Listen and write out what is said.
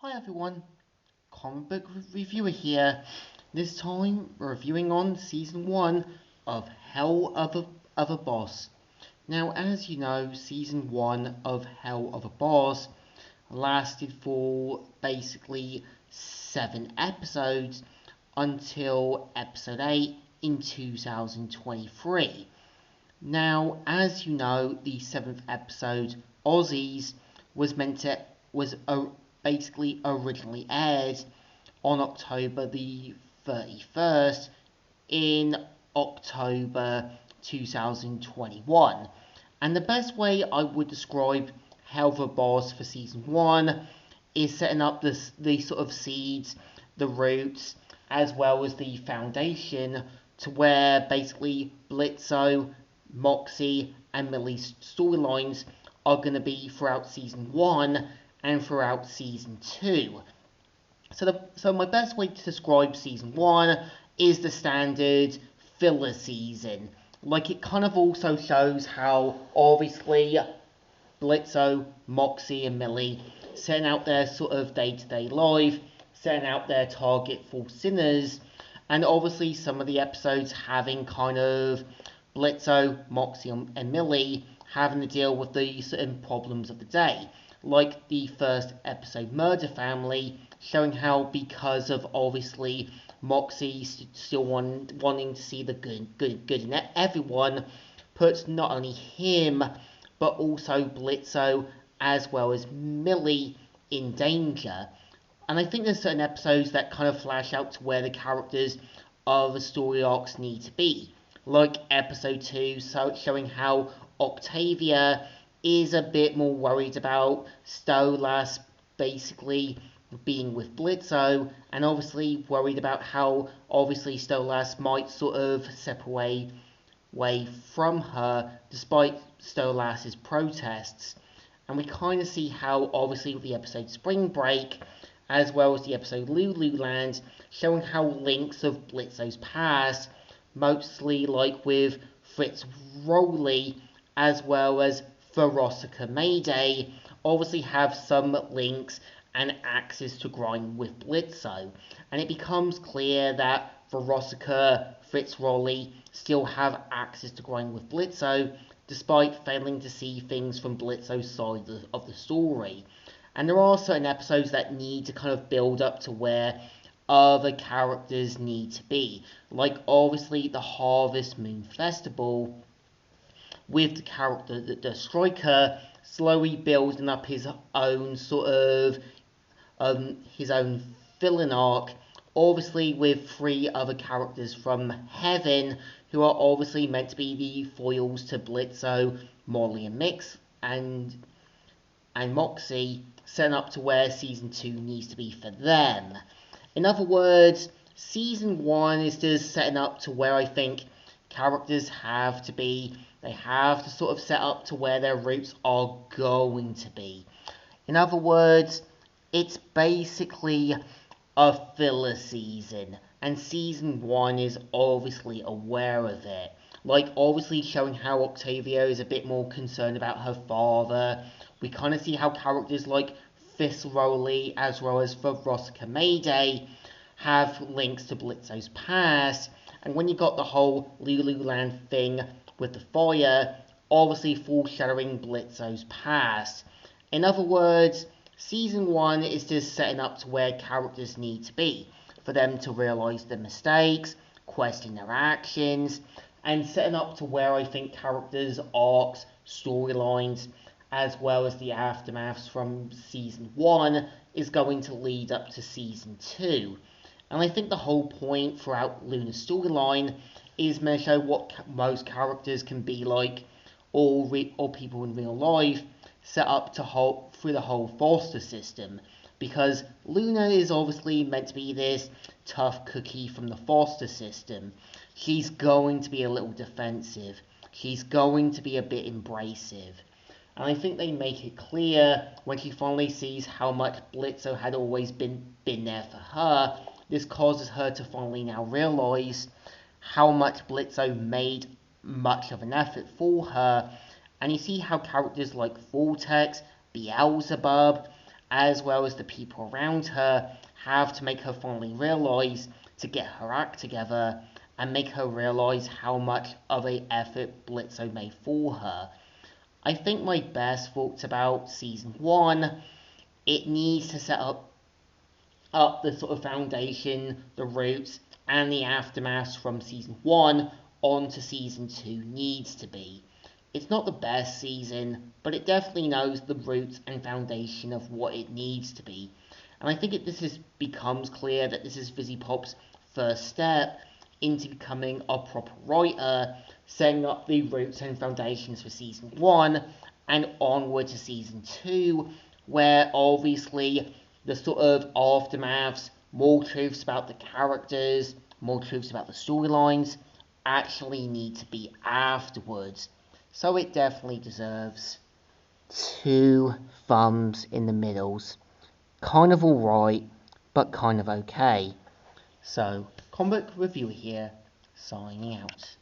Hi everyone, comic book reviewer here. This time we're reviewing on season 1 of Helluva Boss. Now, as you know, season 1 of Helluva Boss lasted for basically 7 episodes until episode 8 in 2023. Now, as you know, the 7th episode, Aussies, was meant to was basically originally aired on October the 31st in October 2021. And the best way I would describe Helluva Boss for season 1 is setting up the sort of seeds, the roots, as well as the foundation to where basically Blitzo, Moxie, and Millie's storylines are going to be throughout season 1 and throughout season 2. So my best way to describe season 1 is the standard filler season. Like, it kind of also shows how obviously Blitzo, Moxie, and Millie setting out their sort of day-to-day life, setting out their target for sinners, and obviously some of the episodes having kind of Blitzo, Moxie, and Millie having to deal with the certain problems of the day. Like the first episode, Murder Family, showing how because of obviously Moxie still wanting to see the good in everyone, puts not only him but also Blitzo as well as Millie in danger. And I think there's certain episodes that kind of flash out to where the characters of the story arcs need to be. Like episode 2, showing how Octavia is a bit more worried about Stolas basically being with Blitzo, and obviously worried about how obviously Stolas might sort of separate away from her despite Stolas's protests. And we kind of see how obviously with the episode Spring Break as well as the episode Lululand, showing how links of Blitzo's past, mostly like with Fritz Rowley as well as Veronica Mayday, obviously have some links and access to grind with Blitzo. And it becomes clear that Veronica, Fritz Rowley still have access to grind with Blitzo, despite failing to see things from Blitzo's side of the story. And there are certain episodes that need to kind of build up to where other characters need to be. Like obviously the Harvest Moon Festival, with the character, the striker, slowly building up his own sort of his own villain arc, obviously with 3 other characters from Heaven, who are obviously meant to be the foils to Blitzo, Molly and Mix, and Moxie, setting up to where season 2 needs to be for them. In other words, season 1 is just setting up to where I think characters have to be. They have to sort of set up to where their roots are going to be. In other words, it's basically a filler season, and season 1 is obviously aware of it. Like, obviously showing how Octavia is a bit more concerned about her father. We kind of see how characters like Fitz Rowley as well as Veronica Mayday have links to Blitzo's past. And when you got the whole Lululand thing with the fire, obviously foreshadowing Blitzo's past. In other words, season 1 is just setting up to where characters need to be, for them to realise their mistakes, question their actions, and setting up to where I think characters' arcs, storylines, as well as the aftermaths from season 1 is going to lead up to season 2. And I think the whole point throughout Luna's storyline is meant to show what most characters can be like, or people in real life, set up through the whole foster system. Because Luna is obviously meant to be this tough cookie from the foster system. She's going to be a little defensive. She's going to be a bit abrasive. And I think they make it clear when she finally sees how much Blitzo had always been there for her. This causes her to finally now realise how much Blitzo made much of an effort for her. And you see how characters like Vortex, Beelzebub, as well as the people around her, have to make her finally realise to get her act together and make her realise how much of an effort Blitzo made for her. I think my best thoughts about Season 1, it needs to set up the sort of foundation, the roots, and the aftermath from Season 1 onto Season 2 needs to be. It's not the best season, but it definitely knows the roots and foundation of what it needs to be. And I think becomes clear that this is Fizzy Pop's first step into becoming a proper writer, setting up the roots and foundations for Season 1 and onward to Season 2, where obviously the sort of aftermaths, more truths about the characters, more truths about the storylines, actually need to be afterwards. So it definitely deserves 2 thumbs in the middles. Kind of alright, but kind of okay. So, Comic Reviewer here, signing out.